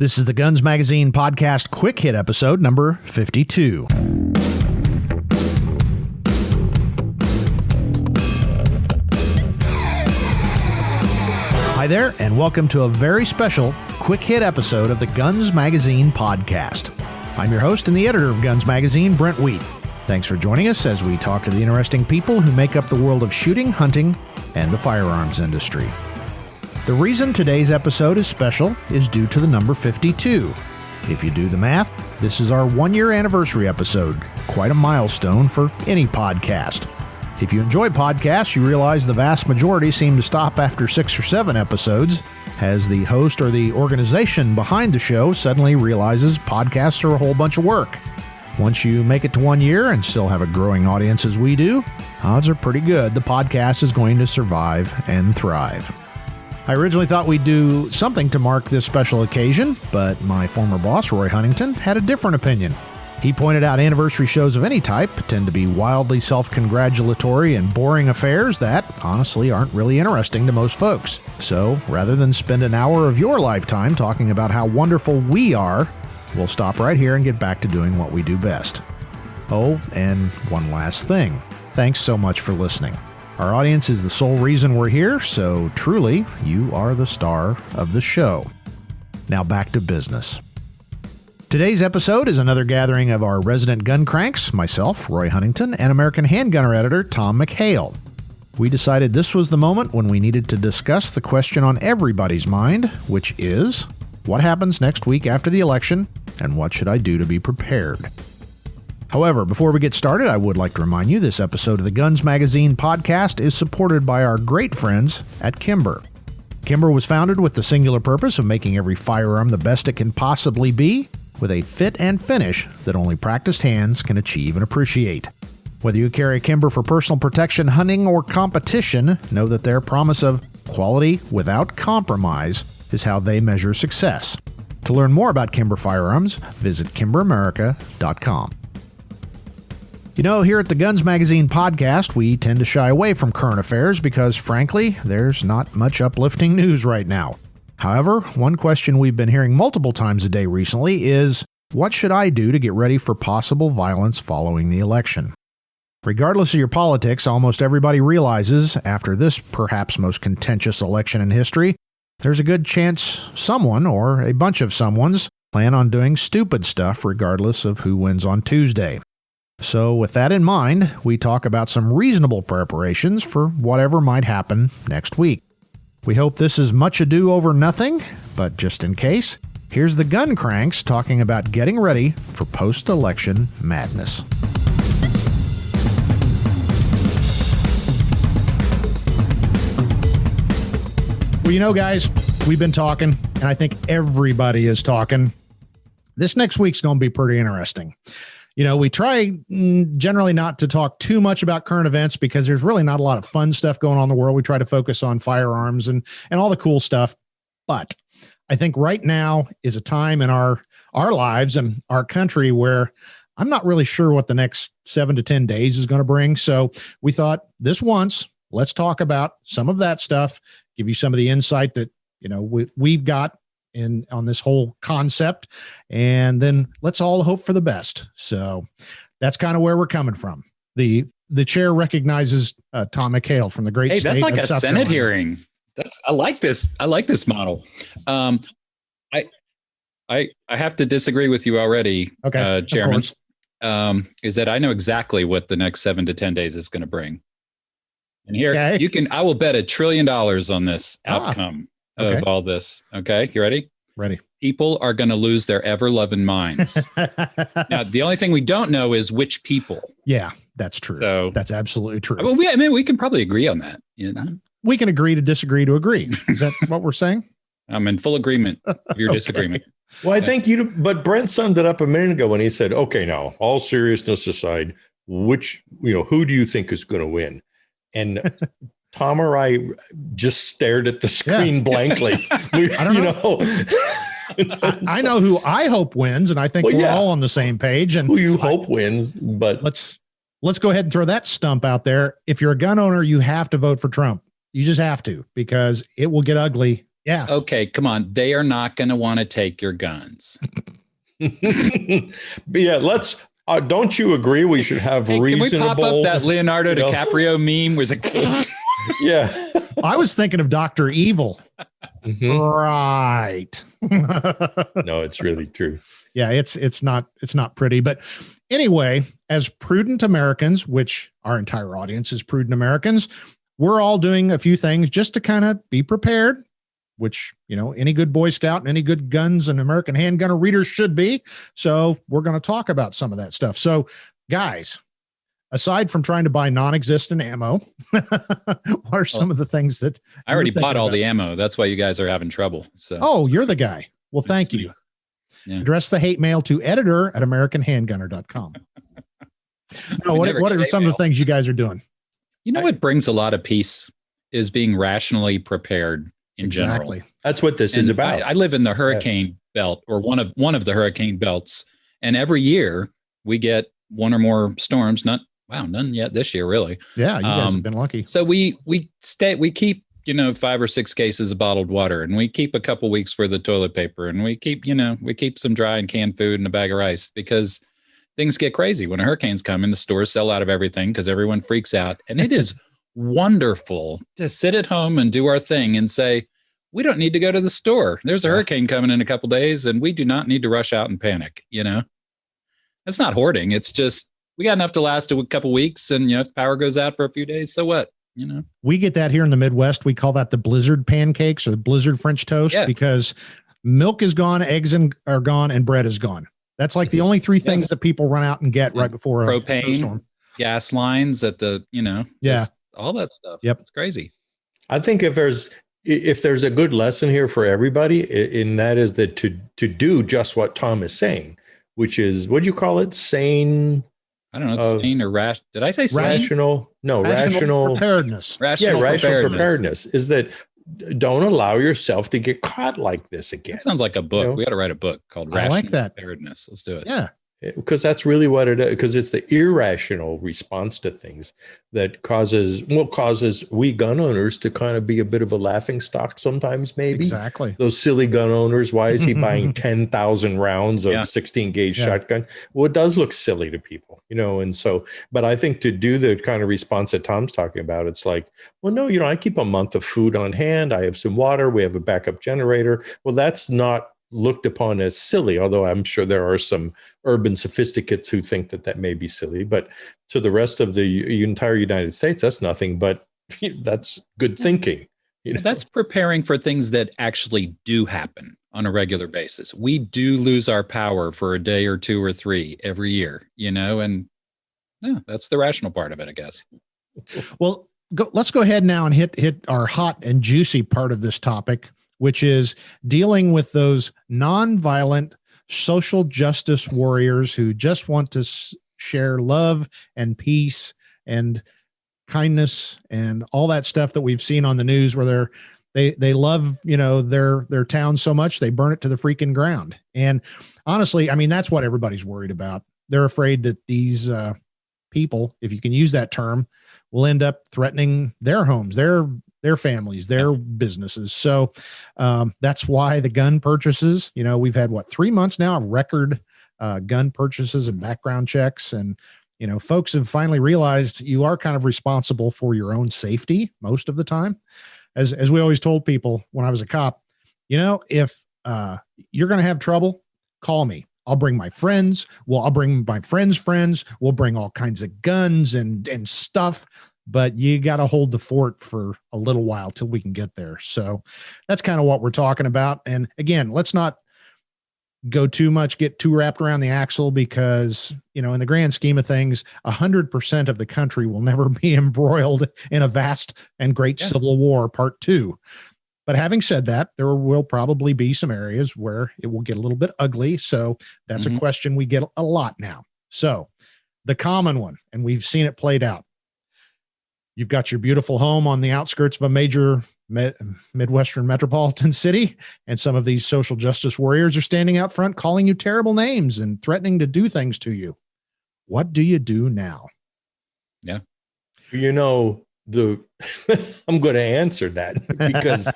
This is the Guns Magazine podcast quick hit episode number 52. Hi there, and welcome to a very special quick hit episode of the Guns Magazine podcast. I'm your host and the editor of Guns Magazine, Brent. Thanks for joining us as we talk to the interesting people who make up the world of shooting, hunting, and the firearms industry. The reason today's episode is special is due to the number 52. If you do the math, this is our 1-year anniversary episode, quite a milestone for any podcast. If you enjoy podcasts, you realize the vast majority seem to stop after 6 or 7 episodes, as the host or the organization behind the show suddenly realizes podcasts are a whole bunch of work. Once you make it to 1 year and still have a growing audience as we do, odds are pretty good the podcast is going to survive and thrive. I originally thought we'd do something to mark this special occasion, but my former boss, Roy Huntington, had a different opinion. He pointed out anniversary shows of any type tend to be wildly self-congratulatory and boring affairs that, honestly, aren't really interesting to most folks. So, rather than spend an hour of your lifetime talking about how wonderful we are, we'll stop right here and get back to doing what we do best. Oh, and one last thing. Thanks so much for listening. Our audience is the sole reason we're here, so truly, you are the star of the show. Now back to business. Today's episode is another gathering of our resident Guncranks, myself, Roy Huntington, and American Handgunner editor Tom McHale. We decided this was the moment when we needed to discuss the question on everybody's mind, which is, what happens next week after the election, and what should I do to be prepared? However, before we get started, I would like to remind you this episode of the Guns Magazine podcast is supported by our great friends at Kimber. Kimber was founded with the singular purpose of making every firearm the best it can possibly be, with a fit and finish that only practiced hands can achieve and appreciate. Whether you carry a Kimber for personal protection, hunting, or competition, know that their promise of quality without compromise is how they measure success. To learn more about Kimber firearms, visit kimberamerica.com. You know, here at the Guns Magazine podcast, we tend to shy away from current affairs because, frankly, there's not much uplifting news right now. However, one question we've been hearing multiple times a day recently is, what should I do to get ready for possible violence following the election? Regardless of your politics, almost everybody realizes, after this perhaps most contentious election in history, there's a good chance someone, or a bunch of someones, plan on doing stupid stuff regardless of who wins on Tuesday. So with that in mind, we talk about some reasonable preparations for whatever might happen next week. We hope this is much ado over nothing, but just in case, here's the Guncranks talking about getting ready for post-election madness. Well, you know, guys, we've been talking, and I think everybody is talking. This next week's going to be pretty interesting. You know, we try generally not to talk too much about current events because there's really not a lot of fun stuff going on in the world. We try to focus on firearms and all the cool stuff. But I think right now is a time in our lives and our country where I'm not really sure what the next 7 to 10 days is going to bring. So we thought this once, let's talk about some of that stuff, give you some of the insight that, you know, we've got on this whole concept, and then let's all hope for the best. So that's kind of where we're coming from. The chair recognizes Tom McHale from the great state. Hey, that's like of a South Senate Carolina. hearing. I like this. I like this model. I have to disagree with you already, okay, Chairman. Is that I know exactly what the next 7 to 10 days is going to bring. And here I will bet $1 trillion on this outcome. Okay. Of all this. Okay. You ready? Ready. People are going to lose their ever-loving minds. Now, the only thing we don't know is which people. Yeah, that's true. So that's absolutely true. Well, we can probably agree on that. You know? We can agree to disagree to agree. Is that what we're saying? I'm in full agreement of your disagreement. Well, I think but Brent summed it up a minute ago when he said, okay, now all seriousness aside, who do you think is going to win? And Tom or I just stared at the screen blankly. I don't know. I know who I hope wins, and I think we're all on the same page. And who you hope wins, but let's go ahead and throw that stump out there. If you're a gun owner, you have to vote for Trump. You just have to, because it will get ugly Yeah. Okay, come on. They are not going to want to take your guns. But yeah, let's. Don't you agree? We should have reasonable. Can we pop up that Leonardo DiCaprio meme? Was it? Yeah. I was thinking of Dr. Evil. Mm-hmm. Right. No, it's really true. Yeah, it's not pretty. But anyway, as prudent Americans, which our entire audience is prudent Americans, we're all doing a few things just to kind of be prepared, which, any good Boy Scout and any good guns and American handgunner reader should be. So we're going to talk about some of that stuff. So guys, aside from trying to buy non-existent ammo, what are some of the things that I already bought all the ammo? That's why you guys are having trouble. So, oh, you're the guy. Well, thank you. Yeah. Address the hate mail to editor@americanhandgunner.com. No, what are some of the things you guys are doing? What brings a lot of peace is being rationally prepared in general. That's what this is about. I live in the hurricane belt, or one of the hurricane belts, and every year we get one or more storms. None yet this year, really. Yeah, you guys have been lucky. So we keep 5 or 6 cases of bottled water, and we keep a couple weeks worth of toilet paper, and we keep some dry and canned food and a bag of rice, because things get crazy when a hurricane's coming. The stores sell out of everything because everyone freaks out, and it is wonderful to sit at home and do our thing and say, we don't need to go to the store. There's a hurricane coming in a couple days, and we do not need to rush out and panic. It's not hoarding. It's just, we got enough to last a couple weeks, and if power goes out for a few days, so what? We get that here in the Midwest. We call that the blizzard pancakes or the blizzard French toast, because milk is gone, eggs are gone, and bread is gone. That's like the only 3 things that people run out and get right before a snowstorm. Gas lines at the, all that stuff. Yep. It's crazy. I think if there's a good lesson here for everybody, and that is that to do just what Tom is saying, which is, what do you call it? Sane. I don't know. Sane or rash. Did I say sane? Rational preparedness. Rational preparedness is that don't allow yourself to get caught like this again. That sounds like a book. We got to write a book called Rational Preparedness. Let's do it. Yeah. Because that's really what it is, because it's the irrational response to things that causes we gun owners to kind of be a bit of a laughing stock sometimes, maybe. Exactly. Those silly gun owners. Why is he buying 10,000 rounds of 16 gauge shotgun? Well, it does look silly to people, and so, but I think to do the kind of response that Tom's talking about, it's like, well, no, I keep a month of food on hand. I have some water. We have a backup generator. Well, that's not looked upon as silly, although I'm sure there are some urban sophisticates who think that may be silly, but to the rest of the entire United States, that's nothing but that's good thinking. That's preparing for things that actually do happen on a regular basis. We do lose our power for a day or 2 or 3 every year, and that's the rational part of it, I guess. Well, let's go ahead now and hit our hot and juicy part of this topic, which is dealing with those nonviolent social justice warriors who just want to share love and peace and kindness and all that stuff that we've seen on the news, where they love, their town so much they burn it to the freaking ground. And honestly, I mean, that's what everybody's worried about. They're afraid that these people, if you can use that term, will end up threatening their homes, their families, their businesses. So that's why the gun purchases, we've had 3 months now of record gun purchases and background checks. And, folks have finally realized you are kind of responsible for your own safety most of the time. As we always told people when I was a cop, if you're going to have trouble, call me. I'll bring my friends. Well, I'll bring my friends' friends. We'll bring all kinds of guns and stuff. But you got to hold the fort for a little while till we can get there. So that's kind of what we're talking about. And again, let's not get too wrapped around the axle, because, in the grand scheme of things, 100% of the country will never be embroiled in a vast and great civil war part 2. But having said that, there will probably be some areas where it will get a little bit ugly. So that's a question we get a lot now. So the common one, and we've seen it played out. You've got your beautiful home on the outskirts of a major Midwestern metropolitan city, and some of these social justice warriors are standing out front calling you terrible names and threatening to do things to you. What do you do now? Yeah. I'm going to answer that because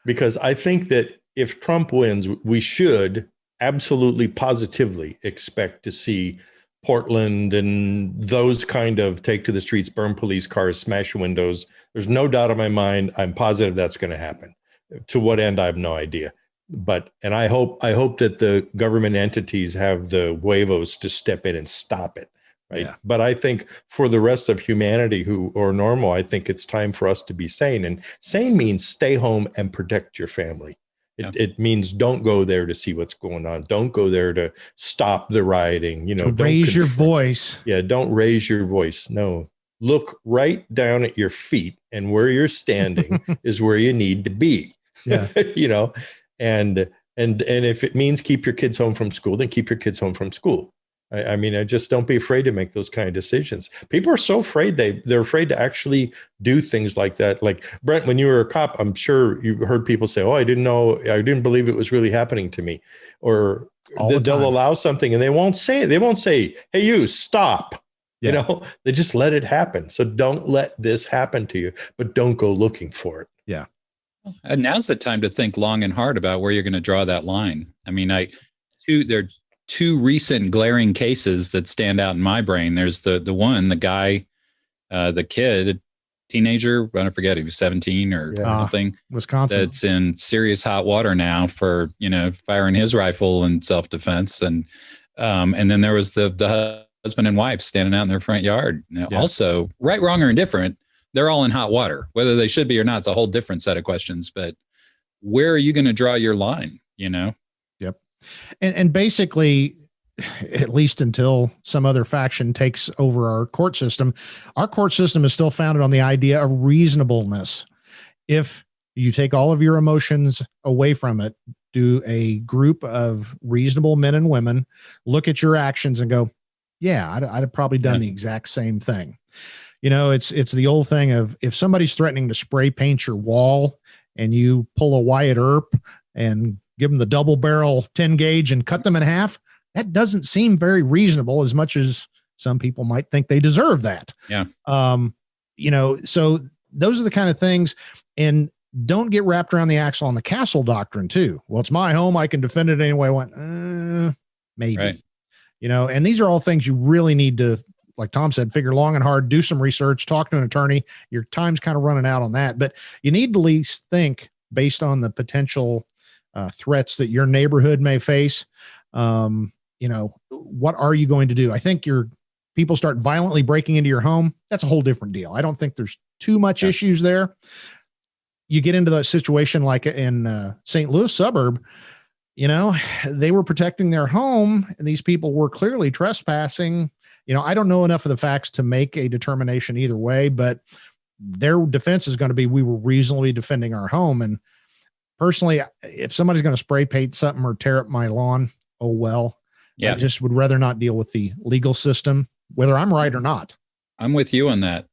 because I think that if Trump wins, we should absolutely positively expect to see Portland and those kind of take to the streets, burn police cars, smash windows. There's no doubt in my mind. I'm positive that's going to happen. To what end, I have no idea. And I hope that the government entities have the huevos to step in and stop it. Right. Yeah. But I think for the rest of humanity who are normal, I think it's time for us to be sane. And sane means stay home and protect your family. It means don't go there to see what's going on. Don't go there to stop the rioting. Don't raise your voice. Yeah, don't raise your voice. No, look right down at your feet, and where you're standing is where you need to be. Yeah, and if it means keep your kids home from school, then keep your kids home from school. I mean, I just don't be afraid to make those kind of decisions. People are so afraid they're afraid to actually do things like that. Like Brent, when you were a cop, I'm sure you heard people say, "Oh, I didn't believe it was really happening to me," or they'll allow something and they won't say it. They won't say, "Hey, you stop." Yeah. They just let it happen. So don't let this happen to you, but don't go looking for it. Yeah. And now's the time to think long and hard about where you're going to draw that line. I mean, there are two recent glaring cases that stand out in my brain. There's the guy, the kid, teenager, I don't forget, he was 17 or something. Wisconsin. That's in serious hot water now for, firing his rifle in self-defense. And then there was the husband and wife standing out in their front yard. Now, also, right, wrong, or indifferent, they're all in hot water. Whether they should be or not, it's a whole different set of questions. But where are you going to draw your line, Yep. And basically, at least until some other faction takes over our court system is still founded on the idea of reasonableness. If you take all of your emotions away from it, do a group of reasonable men and women look at your actions and go, yeah, I'd have probably done the exact same thing. It's the old thing of if somebody's threatening to spray paint your wall and you pull a Wyatt Earp and give them the double barrel 10 gauge and cut them in half, that doesn't seem very reasonable, as much as some people might think they deserve that. Yeah. So those are the kind of things. And don't get wrapped around the axle on the castle doctrine too. Well, it's my home, I can defend it any way I want. Maybe, right. And these are all things you really need to, like Tom said, figure long and hard, do some research, talk to an attorney. Your time's kind of running out on that, but you need to at least think based on the potential threats that your neighborhood may face. What are you going to do? I think people start violently breaking into your home. That's a whole different deal. I don't think there's too much issues there. You get into that situation like in St. Louis suburb, they were protecting their home and these people were clearly trespassing. I don't know enough of the facts to make a determination either way, but their defense is going to be, we were reasonably defending our home. And personally, if somebody's going to spray paint something or tear up my lawn, oh, well, I just would rather not deal with the legal system, whether I'm right or not. I'm with you on that.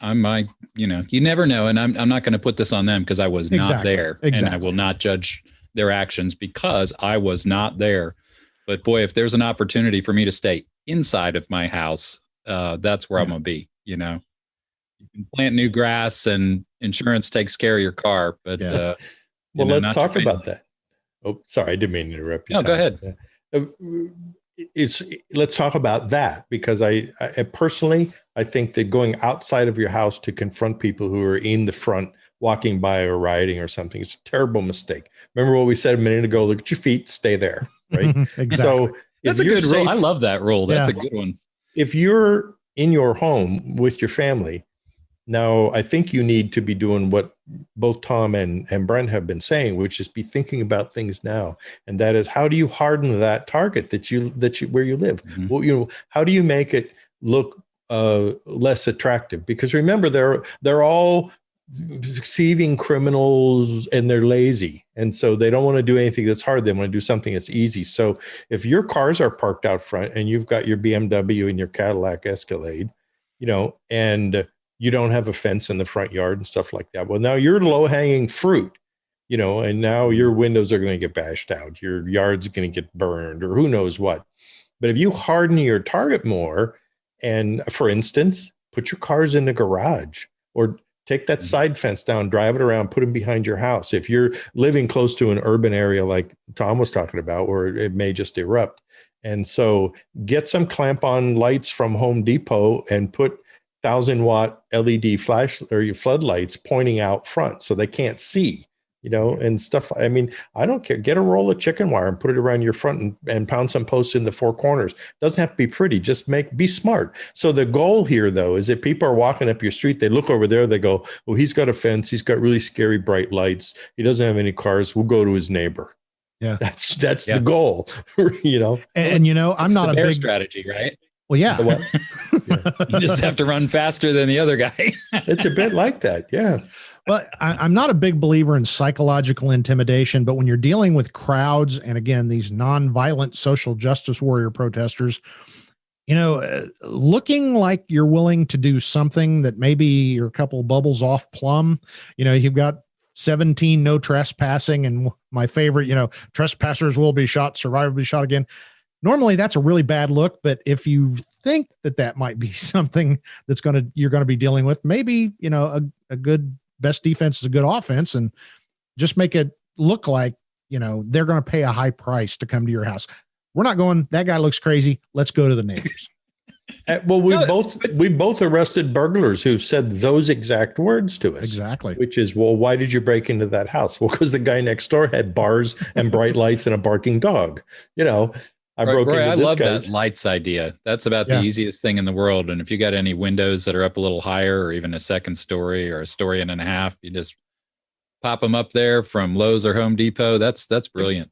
You never know. And I'm not going to put this on them because I was not there. And I will not judge their actions because I was not there. But boy, if there's an opportunity for me to stay inside of my house, that's where I'm going to be. You can plant new grass and insurance takes care of your car. But let's talk about that. Oh, sorry, I didn't mean to interrupt you. No, go ahead. Let's talk about that, because I personally, I think that going outside of your house to confront people who are in the front walking by or rioting or something, it's a terrible mistake. Remember what we said a minute ago, look at your feet, stay there, right? Exactly. So that's a good rule. I love that rule. That's a good one. If you're in your home with your family, now I think you need to be doing what both Tom and Brent have been saying, which is be thinking about things now. And that is, how do you harden that target that you where you live? Mm-hmm. Well, how do you make it look less attractive? Because remember, they're all deceiving criminals and they're lazy. And so they don't want to do anything that's hard. They want to do something that's easy. So if your cars are parked out front and you've got your BMW and your Cadillac Escalade, and you don't have a fence in the front yard and stuff like that, well, now you're low hanging fruit, and now your windows are going to get bashed out. Your yard's going to get burned or who knows what. But if you harden your target more and, for instance, put your cars in the garage or Take that side fence down, drive it around, put them behind your house. If you're living close to an urban area like Tom was talking about, where it may just erupt. And so get some clamp-on lights from Home Depot and put 1,000-watt LED flash or floodlights pointing out front so they can't see, and stuff. I mean, I don't care. Get a roll of chicken wire and put it around your front and pound some posts in the four corners. Doesn't have to be pretty. Just be smart. So the goal here, though, is that people are walking up your street. They look over there. They go, "Oh, he's got a fence. He's got really scary bright lights. He doesn't have any cars. We'll go to his neighbor." Yeah, that's the goal. And I'm not a bear big strategy, right? Well, yeah. You just have to run faster than the other guy. It's a bit like that. Yeah. Well, I'm not a big believer in psychological intimidation, but when you're dealing with crowds and, again, these nonviolent social justice warrior protesters, looking like you're willing to do something that maybe you're a couple bubbles off plumb, you've got 17 no trespassing, and my favorite, trespassers will be shot, survivor will be shot again. Normally that's a really bad look, but if you think that might be something you're going to be dealing with, maybe, a good best defense is a good offense, and just make it look like, they're going to pay a high price to come to your house. We're not going, that guy looks crazy, let's go to the neighbors. Well, we both arrested burglars who've said those exact words to us. Exactly. Which is, well, why did you break into that house? Well, because the guy next door had bars and bright lights and a barking dog. I broke into I this love guy's. that lights idea. That's about the easiest thing in the world. And if you got any windows that are up a little higher, or even a second story or a story and a half, you just pop them up there from Lowe's or Home Depot. That's brilliant.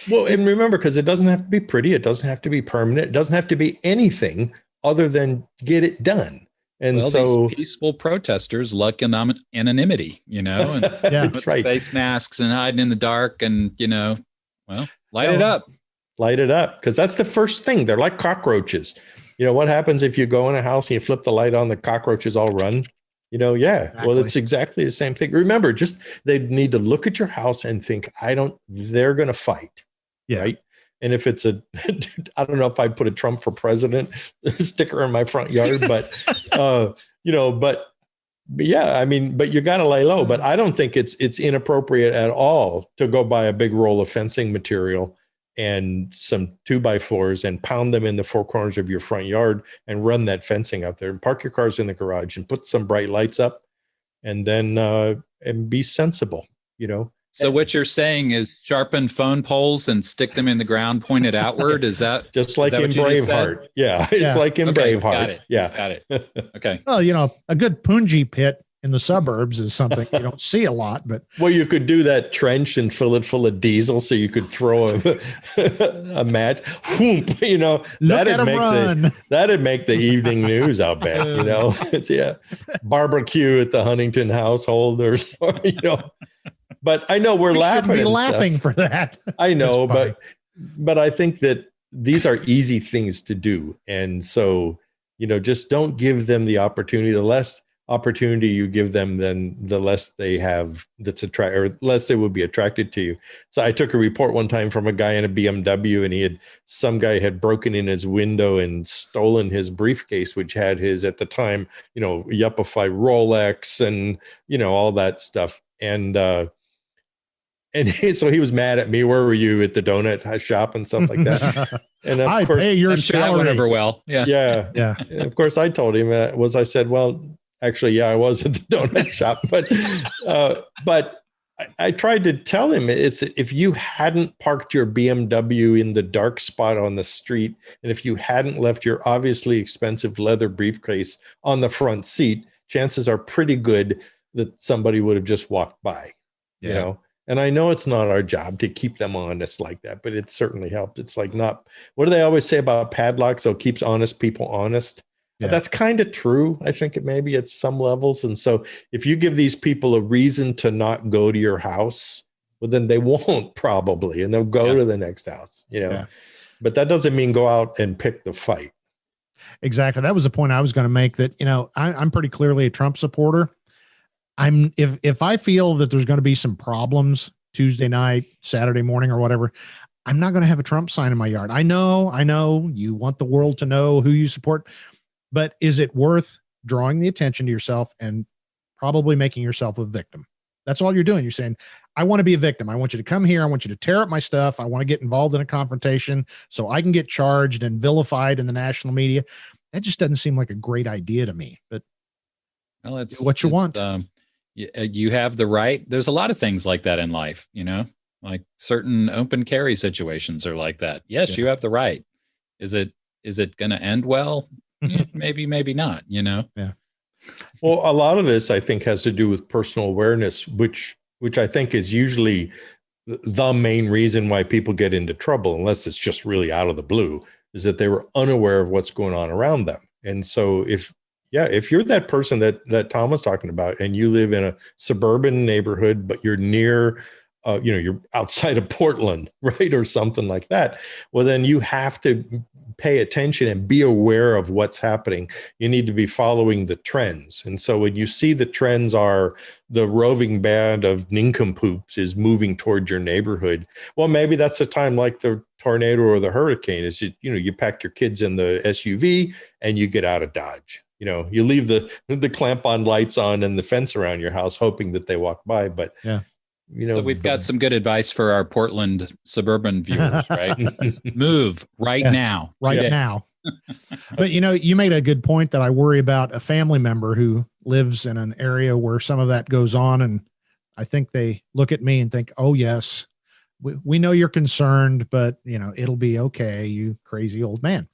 Well, and remember, because it doesn't have to be pretty, it doesn't have to be permanent, it doesn't have to be anything other than get it done. And so these peaceful protesters luck in anonymity, and that's right. Face masks and hiding in the dark, and light it up. Light it up, because that's the first thing. They're like cockroaches. What happens if you go in a house and you flip the light on, the cockroaches all run? Exactly. Well, it's exactly the same thing. Remember, just they need to look at your house and think, they're going to fight. Yeah. Right. And if it's I don't know if I'd put a Trump for president sticker in my front yard, but, but yeah, I mean, but you got to lay low. But I don't think it's inappropriate at all to go buy a big roll of fencing material and some 2x4s and pound them in the four corners of your front yard and run that fencing out there and park your cars in the garage and put some bright lights up, and then and be sensible, So what you're saying is sharpen phone poles and stick them in the ground, pointed outward. Is that just like in Braveheart? Yeah, it's like in Braveheart. Got it. Yeah, got it. Okay. Well, a good punji pit in the suburbs is something you don't see a lot, but you could do that trench and fill it full of diesel so you could throw a match. That'd make the evening news, I'll bet. It's barbecue at the Huntington household or But I know we're laughing. Be laughing for that. I know, but I think that these are easy things to do, and so just don't give them the opportunity. The less opportunity you give them, then the less they have or less they will be attracted to you. So I took a report one time from a guy in a BMW, and some guy had broken in his window and stolen his briefcase, which had his, at the time, Yuppify Rolex and, all that stuff. And so he was mad at me. Where were you at the donut shop and stuff like that? And of course, pay your I'm sure that went over well. Yeah. And of course, I told him I said, well, actually, I was at the donut shop, but I tried to tell him if you hadn't parked your BMW in the dark spot on the street, and if you hadn't left your obviously expensive leather briefcase on the front seat, chances are pretty good that somebody would have just walked by, And I know it's not our job to keep them honest like that, but it certainly helped. It's like what do they always say about padlocks? So it keeps honest people honest. Yeah. That's kind of true. I think maybe at some levels. And so if you give these people a reason to not go to your house, well, then they won't probably, and they'll go to the next house, but that doesn't mean go out and pick the fight. Exactly. That was the point I was going to make, that, I'm pretty clearly a Trump supporter. If I feel that there's going to be some problems Tuesday night, Saturday morning or whatever, I'm not going to have a Trump sign in my yard. I know you want the world to know who you support, but is it worth drawing the attention to yourself and probably making yourself a victim. That's all you're doing. You're saying, I want to be a victim. I want you to come here. I want you to tear up my stuff. I want to get involved in a confrontation so I can get charged and vilified in the national media. That just doesn't seem like a great idea to me, but well, it's what you want. You have the right. There's a lot of things like that in life, like certain open carry situations are like that. Yes, you have the right. Is it going to end well? Maybe not, Yeah. Well, a lot of this, I think, has to do with personal awareness, which I think is usually the main reason why people get into trouble, unless it's just really out of the blue, is that they were unaware of what's going on around them. And so if you're that person that Tom was talking about, and you live in a suburban neighborhood, but you're near, you're outside of Portland, right, or something like that, well, then you have to pay attention and be aware of what's happening. You need to be following the trends. And so when you see the trends are the roving band of nincompoops is moving toward your neighborhood, well, maybe that's a time like the tornado or the hurricane is, you pack your kids in the SUV and you get out of Dodge. You leave the clamp on lights on and the fence around your house, hoping that they walk by. But yeah. So we've got some good advice for our Portland suburban viewers, right? Move now. Right now. But, you made a good point that I worry about a family member who lives in an area where some of that goes on. And I think they look at me and think, oh, yes, we know you're concerned, but, it'll be okay, you crazy old man.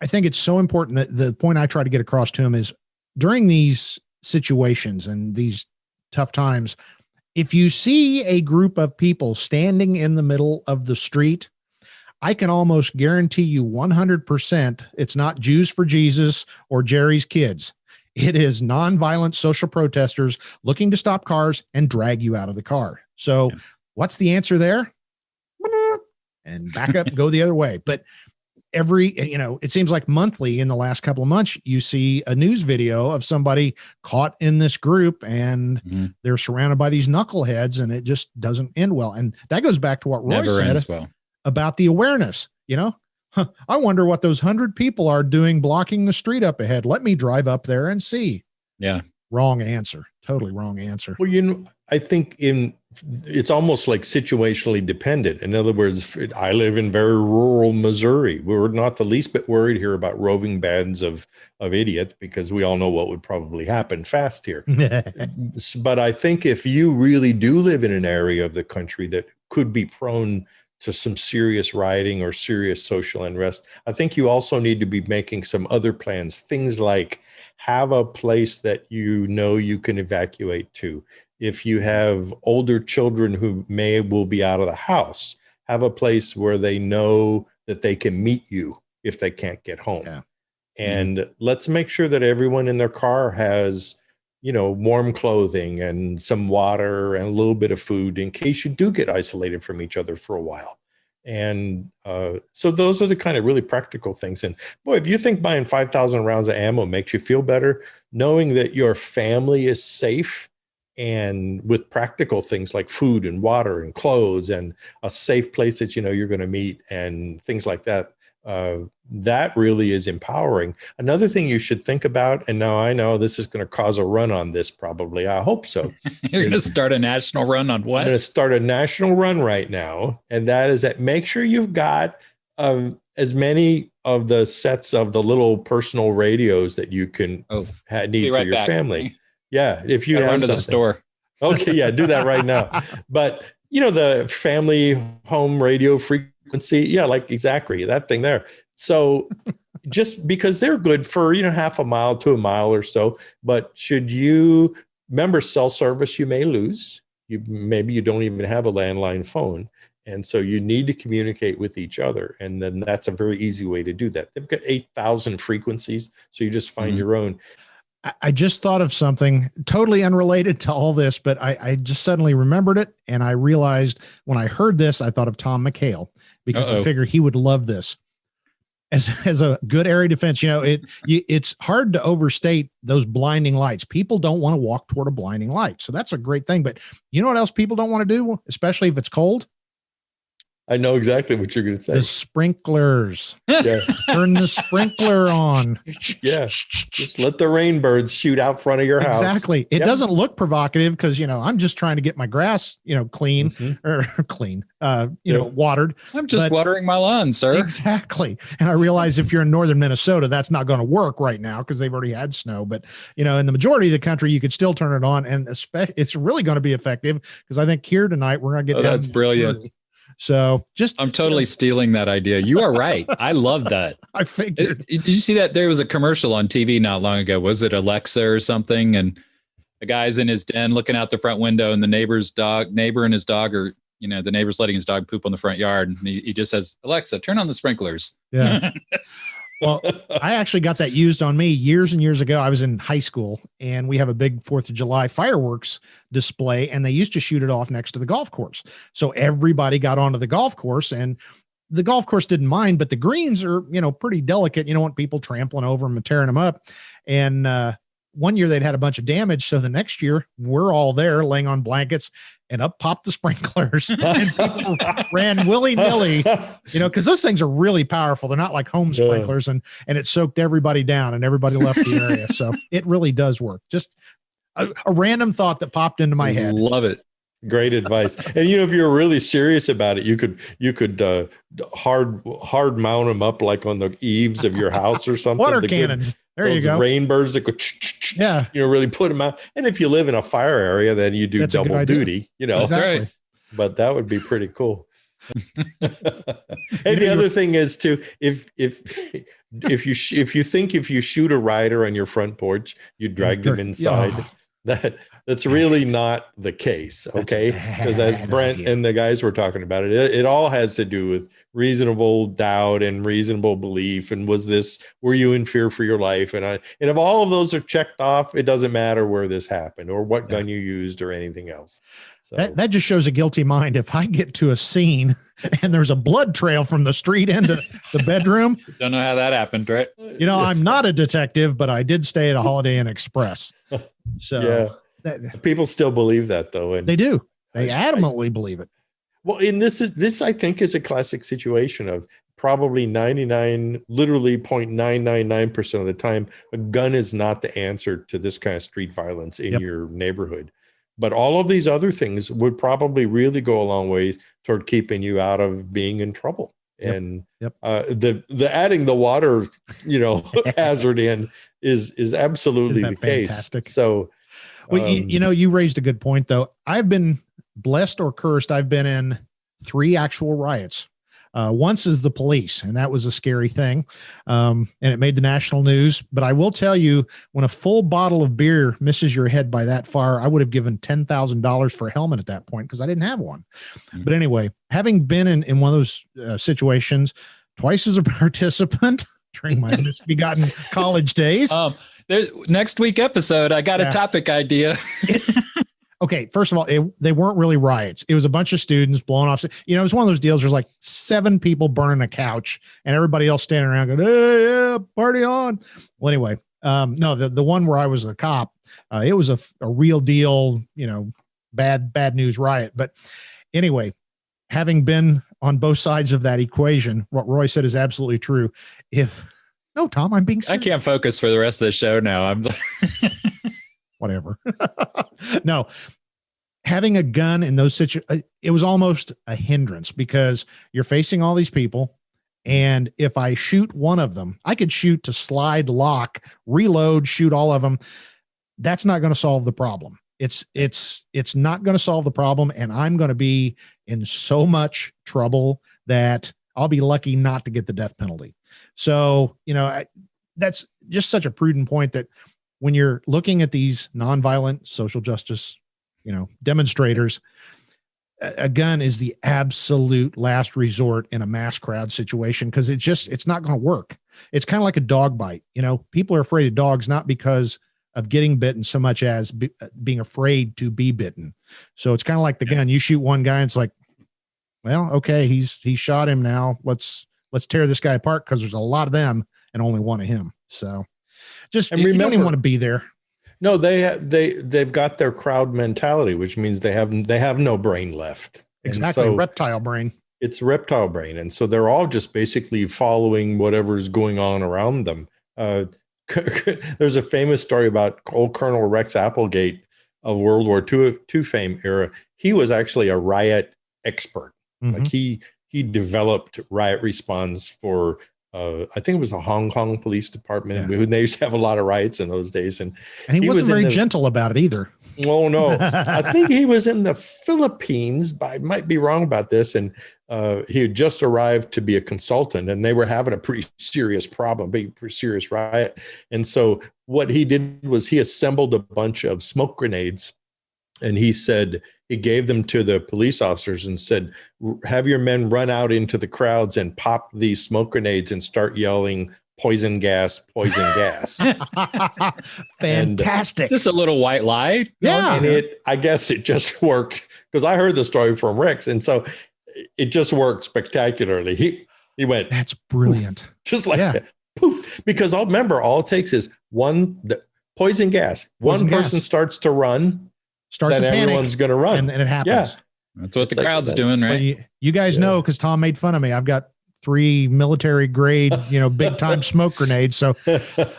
I think it's so important that the point I try to get across to him is during these situations and these tough times, if you see a group of people standing in the middle of the street, I can almost guarantee you 100% it's not Jews for Jesus or Jerry's kids. It is nonviolent social protesters looking to stop cars and drag you out of the car. So what's the answer there? And back up and go the other way. But it seems like monthly in the last couple of months, you see a news video of somebody caught in this group and they're surrounded by these knuckleheads, and it just doesn't end well. And that goes back to what Roy said about the awareness. I wonder what those 100 people are doing blocking the street up ahead. Let me drive up there and see. Yeah. Wrong answer. Totally wrong answer. Well, I think it's almost like situationally dependent. In other words, I live in very rural Missouri. We're not the least bit worried here about roving bands of idiots, because we all know what would probably happen fast here. But I think if you really do live in an area of the country that could be prone to some serious rioting or serious social unrest, I think you also need to be making some other plans. Things like have a place that you can evacuate to. If you have older children who will be out of the house, have a place where they know that they can meet you if they can't get home. Yeah. And let's make sure that everyone in their car has, warm clothing and some water and a little bit of food in case you do get isolated from each other for a while. And so those are the kind of really practical things. And boy, if you think buying 5,000 rounds of ammo makes you feel better, knowing that your family is safe, and with practical things like food and water and clothes and a safe place that you're going to meet and things like that, that really is empowering. Another thing you should think about, and now I know this is going to cause a run on this probably, I hope so. You're going to start a national run on what? I'm going to start a national run right now, and that is that make sure you've got as many of the sets of the little personal radios that you can need for your family. Yeah, if you run to the store. Okay, yeah, do that right now. But the family home radio frequency, like exactly that thing there. So just because they're good for half a mile to a mile or so, but should you remember cell service you may lose. Maybe you don't even have a landline phone. And so you need to communicate with each other. And then that's a very easy way to do that. They've got 8,000 frequencies. So you just find your own. I just thought of something totally unrelated to all this, but I just suddenly remembered it. And I realized when I heard this, I thought of Tom McHale, because I figured he would love this. As a good area defense, it's hard to overstate those blinding lights. People don't want to walk toward a blinding light. So that's a great thing. But you know what else people don't want to do, especially if it's cold? I know exactly what you're going to say. The sprinklers. Yeah. Turn the sprinkler on. Yeah. Just let the rain birds shoot out front of your house. Exactly. It doesn't look provocative because, I'm just trying to get my grass, clean or clean, watered. I'm just watering my lawn, sir. Exactly. And I realize if you're in northern Minnesota, that's not going to work right now because they've already had snow. But, in the majority of the country, you could still turn it on. And it's really going to be effective because I think here tonight, we're going to get down. That's brilliant. 30. So I'm totally stealing that idea. You are right. I love that. I figured. Did you see that? There was a commercial on TV not long ago. Was it Alexa or something? And the guy's in his den looking out the front window, and the neighbor and his dog are, the neighbor's letting his dog poop on the front yard. And he just says, Alexa, turn on the sprinklers. Yeah. Well, I actually got that used on me years and years ago. I was in high school, and we have a big 4th of July fireworks display, and they used to shoot it off next to the golf course. So everybody got onto the golf course, and the golf course didn't mind, but the greens are, pretty delicate. You don't want people trampling over them and tearing them up. And one year they'd had a bunch of damage. So the next year we're all there laying on blankets, and up popped the sprinklers and people ran willy-nilly, because those things are really powerful. They're not like home sprinklers, and it soaked everybody down and everybody left the area. So it really does work. Just a random thought that popped into my head. Love it. Great advice. And if you're really serious about it, you could hard mount them up like on the eaves of your house or something. Water cannons. There you go. Rain birds that go, really put them out. And if you live in a fire area, then you do double duty, Exactly. That's right. But that would be pretty cool. And the other thing is too, if you think if you shoot a rider on your front porch, you drag them inside. That's really not the case, okay? Because as Brent and the guys were talking about it all has to do with reasonable doubt and reasonable belief. And were you in fear for your life? And if all of those are checked off, it doesn't matter where this happened or what gun you used or anything else. So that just shows a guilty mind. If I get to a scene and there's a blood trail from the street into the bedroom. Don't know how that happened, right? I'm not a detective, but I did stay at a Holiday Inn Express. So yeah. People still believe that, though, and they do. They adamantly believe it. Well, in this I think is a classic situation of probably 0.999% of the time, a gun is not the answer to this kind of street violence in your neighborhood. But all of these other things would probably really go a long way toward keeping you out of being in trouble. And the adding the water, hazard in is absolutely the fantastic? Case. So. Well, you raised a good point, though. I've been blessed or cursed. I've been in 3 actual riots. Once is the police, and that was a scary thing. And it made the national news. But I will tell you, when a full bottle of beer misses your head by that far, I would have given $10,000 for a helmet at that point because I didn't have one. Mm-hmm. But anyway, having been in one of those situations, twice as a participant during my misbegotten college days. Next week episode, I got a topic idea. Okay, first of all, they weren't really riots. It was a bunch of students blowing off. It was one of those deals. There's like 7 people burning a couch, and everybody else standing around going, "Hey, yeah, party on!" Well, anyway, no, the one where I was the cop, it was a real deal. Bad news riot. But anyway, having been on both sides of that equation, what Roy said is absolutely true. No, Tom, I'm being serious. I can't focus for the rest of the show now. I'm whatever. No, having a gun in those situations, it was almost a hindrance because you're facing all these people. And if I shoot one of them, I could shoot to slide, lock, reload, shoot all of them. That's not going to solve the problem. It's not going to solve the problem. And I'm going to be in so much trouble that I'll be lucky not to get the death penalty. So, that's just such a prudent point that when you're looking at these nonviolent social justice, demonstrators, a gun is the absolute last resort in a mass crowd situation because it's not going to work. It's kind of like a dog bite. People are afraid of dogs not because of getting bitten so much as being afraid to be bitten. So it's kind of like the gun. You shoot one guy and it's like, well, okay, he shot him now. Let's tear this guy apart because there's a lot of them and only one of him. So just remember, you don't even want to be there. No, they've got their crowd mentality, which means they have no brain left. Exactly, reptile brain. It's reptile brain. And so they're all just basically following whatever's going on around them. There's a famous story about old Colonel Rex Applegate of World War II fame era. He was actually a riot expert. Mm-hmm. Like he developed riot response for I think it was the Hong Kong Police Department. Yeah. They used to have a lot of riots in those days, and he wasn't very gentle about it either. Oh no, I think he was in the Philippines, but I might be wrong about this. And he had just arrived to be a consultant, and they were having a pretty serious problem, pretty serious riot. And so what he did was he assembled a bunch of smoke grenades, and he gave them to the police officers and said, have your men run out into the crowds and pop these smoke grenades and start yelling, poison gas, poison gas. Fantastic. Just a little white lie. Yeah. And I guess it just worked, because I heard the story from Rex. And so it just worked spectacularly. He went, that's brilliant. Poof, just like that. Poof. Because remember, all it takes is poison gas. One person starts to run, then everyone's going to run. And it happens. Yeah. That's what the crowd's doing, right? You guys know, because Tom made fun of me. I've got 3 military grade, big time smoke grenades. So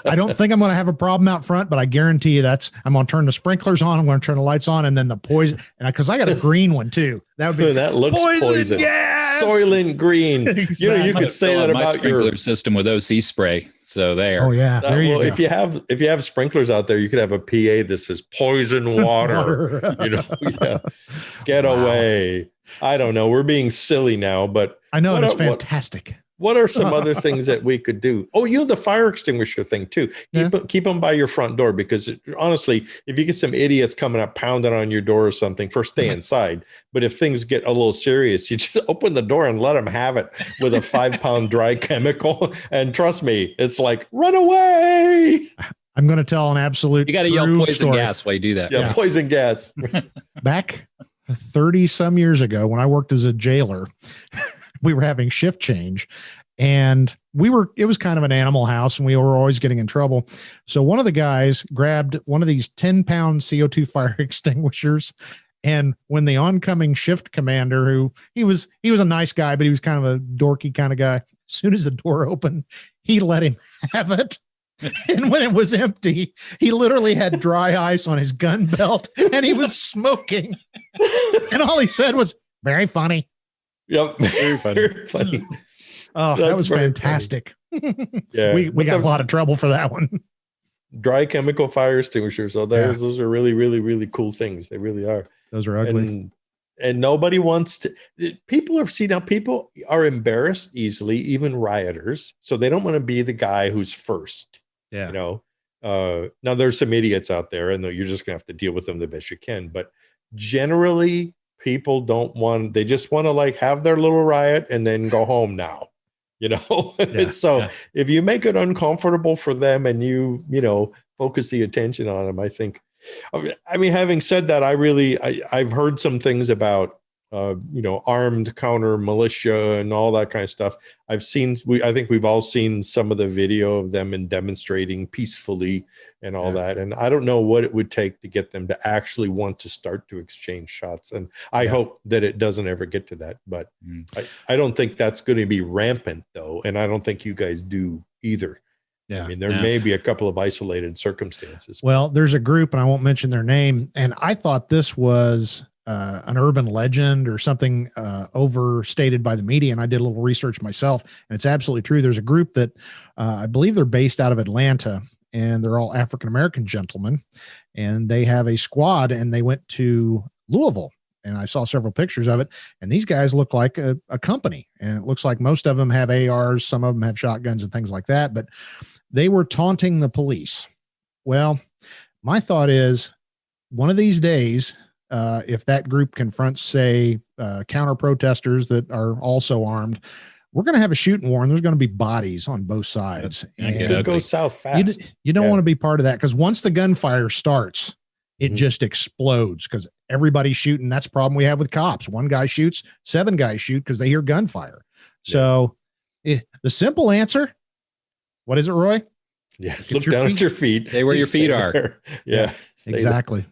I don't think I'm going to have a problem out front, but I guarantee you I'm going to turn the sprinklers on. I'm going to turn the lights on, and then the poison. And because I got a green one too, that would be that looks poison. Gas! Soylent Green. Exactly. You could say that my about sprinkler system with OC spray. So there. Oh yeah. There you go. If you have sprinklers out there, you could have a PA that says poison water. Yeah. Get away. I don't know. We're being silly now, but I know it's fantastic. What are some other things that we could do? Oh, the fire extinguisher thing too. Keep them by your front door, because honestly, if you get some idiots coming up pounding on your door or something, first stay inside. But if things get a little serious, you just open the door and let them have it with a 5-pound dry chemical. And trust me, it's like, run away. I'm going to tell an absolute. You got to yell poison gas while you do that. Yeah, poison gas. Back 30 some years ago, when I worked as a jailer, we were having shift change, and it was kind of an animal house, and we were always getting in trouble. So one of the guys grabbed one of these 10-pound CO2 fire extinguishers. And when the oncoming shift commander, who he was a nice guy, but he was kind of a dorky kind of guy. As soon as the door opened, he let him have it. And when it was empty, he literally had dry ice on his gun belt, and he was smoking. And all he said was, very funny. Yep. Very funny. Very funny. Oh, that was fantastic. Yeah. We got a lot of trouble for that one. Dry chemical fire extinguishers. So those are really, really, really cool things. They really are. Those are ugly. And nobody wants to. People are embarrassed easily, even rioters. So they don't want to be the guy who's first. Yeah. Now there's some idiots out there, and you're just gonna have to deal with them the best you can. But generally, people they just want to like have their little riot and then go home now. If you make it uncomfortable for them and you focus the attention on them, I think. I mean, having said that, I've heard some things about armed counter militia and all that kind of stuff. I think we've all seen some of the video of them in demonstrating peacefully and all that. And I don't know what it would take to get them to actually want to start to exchange shots. And I hope that it doesn't ever get to that, but I don't think that's going to be rampant though. And I don't think you guys do either. Yeah. I mean, there may be a couple of isolated circumstances. Well, there's a group, and I won't mention their name. And I thought this was an urban legend or something overstated by the media. And I did a little research myself, and it's absolutely true. There's a group that I believe they're based out of Atlanta, and they're all African-American gentlemen, and they have a squad, and they went to Louisville. And I saw several pictures of it, and these guys look like a company, and it looks like most of them have ARs. Some of them have shotguns and things like that, but they were taunting the police. Well, my thought is one of these days, if that group confronts, say, counter protesters that are also armed, we're going to have a shooting war, and there's going to be bodies on both sides. And it could go south fast. You don't want to be part of that, because once the gunfire starts, it just explodes, because everybody's shooting. That's the problem we have with cops. One guy shoots, 7 guys shoot because they hear gunfire. So the simple answer, what is it, Roy? Yeah. Look down at your feet. Stay where your feet are. Yeah. Exactly.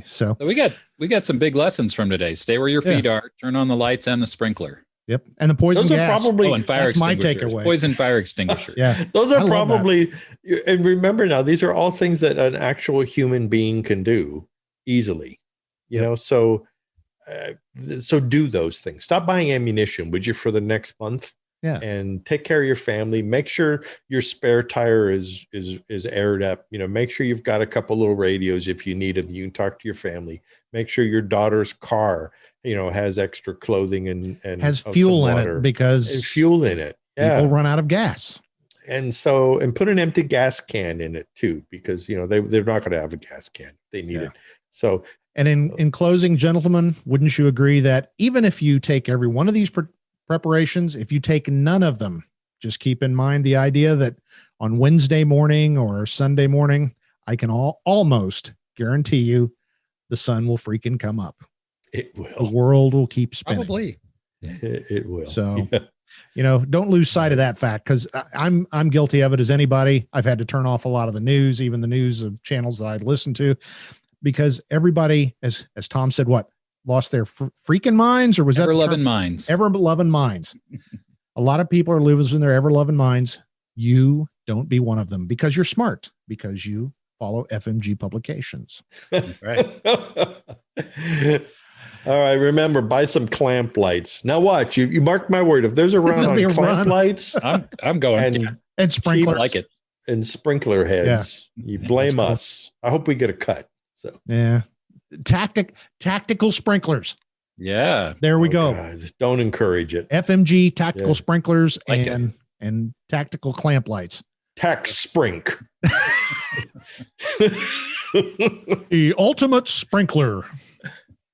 So we got some big lessons from today. Stay where your feet are. Turn on the lights and the sprinkler. Yep. And the poison Those are gas. probably, and fire that's my extinguisher. takeaway. Poison fire extinguisher. Yeah. those I are love probably, and remember now, these are all things that an actual human being can do easily, you know, so do those things. Stop buying ammunition, would you, for the next month? Yeah. And take care of your family. Make sure your spare tire is aired up. You know, make sure you've got a couple little radios if you need them. You can talk to your family. Make sure your daughter's car, you know, has extra clothing and has fuel in it, because and fuel in it. Yeah. People run out of gas. And put an empty gas can in it too, because, you know, they're not going to have a gas can. They need it. So, and in closing, gentlemen, wouldn't you agree that even if you take every one of these preparations, if you take none of them, just keep in mind the idea that on Wednesday morning or Sunday morning, I can almost guarantee you the sun will freaking come up. It will. The world will keep spinning. Probably. It will. So, you know, don't lose sight of that fact, because I'm guilty of it as anybody. I've had to turn off a lot of the news, even the news of channels that I'd listen to, because everybody, as Tom said, lost their freaking minds, or was that ever-loving minds? Ever-loving minds. A lot of people are losing their ever-loving minds. You don't be one of them, because you're smart, because you follow FMG publications. Right. All right. Remember, buy some clamp lights. Now watch, you mark my word. If there's a run on clamp lights, I'm going and sprinklers. I like it. And sprinkler heads, you blame us. I hope we get a cut. So yeah. Tactical sprinklers. Yeah. There we go. God, don't encourage it. FMG tactical sprinklers Like and tactical clamp lights. Tax sprink. The ultimate sprinkler.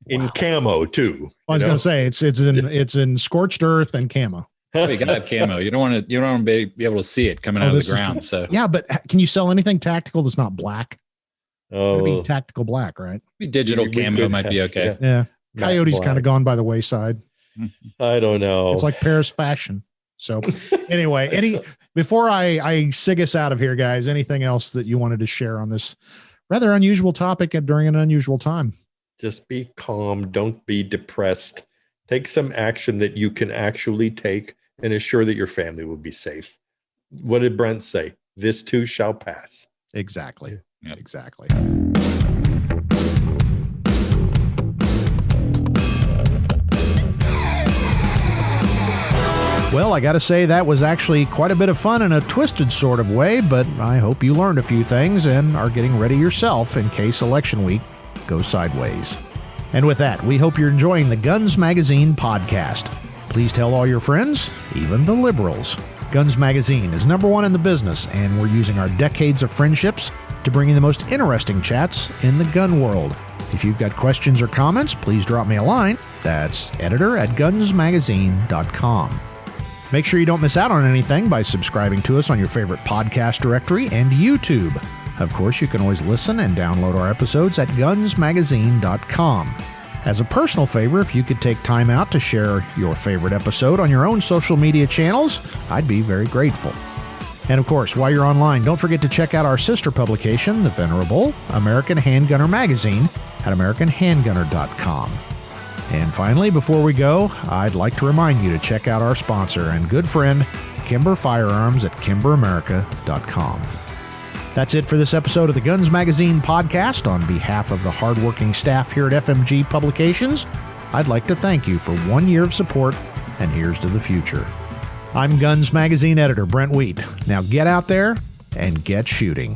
In camo too. I was going to say it's in scorched earth and camo. Oh, you gotta have camo. You don't want to be able to see it coming out of the ground. So yeah, but can you sell anything tactical that's not black? Oh, It'd be tactical black, right? Digital camo might be okay. Yeah. Coyote's kind of gone by the wayside. I don't know. It's like Paris fashion. So anyway, before I sig us out of here, guys, anything else that you wanted to share on this rather unusual topic during an unusual time? Just be calm. Don't be depressed. Take some action that you can actually take and assure that your family will be safe. What did Brent say? This too shall pass. Exactly. Yeah. Exactly. Well, I got to say that was actually quite a bit of fun in a twisted sort of way, but I hope you learned a few things and are getting ready yourself in case election week goes sideways. And with that, we hope you're enjoying the Guns Magazine podcast. Please tell all your friends, even the liberals. Guns Magazine is #1 in the business, and we're using our decades of friendships to bring you the most interesting chats in the gun world. If you've got questions or comments, please drop me a line. That's editor@gunsmagazine.com. Make sure you don't miss out on anything by subscribing to us on your favorite podcast directory and YouTube. Of course, you can always listen and download our episodes at gunsmagazine.com. As a personal favor, if you could take time out to share your favorite episode on your own social media channels, I'd be very grateful. And of course, while you're online, don't forget to check out our sister publication, the venerable American Handgunner Magazine, at americanhandgunner.com. And finally, before we go, I'd like to remind you to check out our sponsor and good friend, Kimber Firearms at kimberamerica.com. That's it for this episode of the Guns Magazine podcast. On behalf of the hardworking staff here at FMG Publications, I'd like to thank you for 1 year of support, and here's to the future. I'm Guns Magazine editor Brent Wheat. Now get out there and get shooting.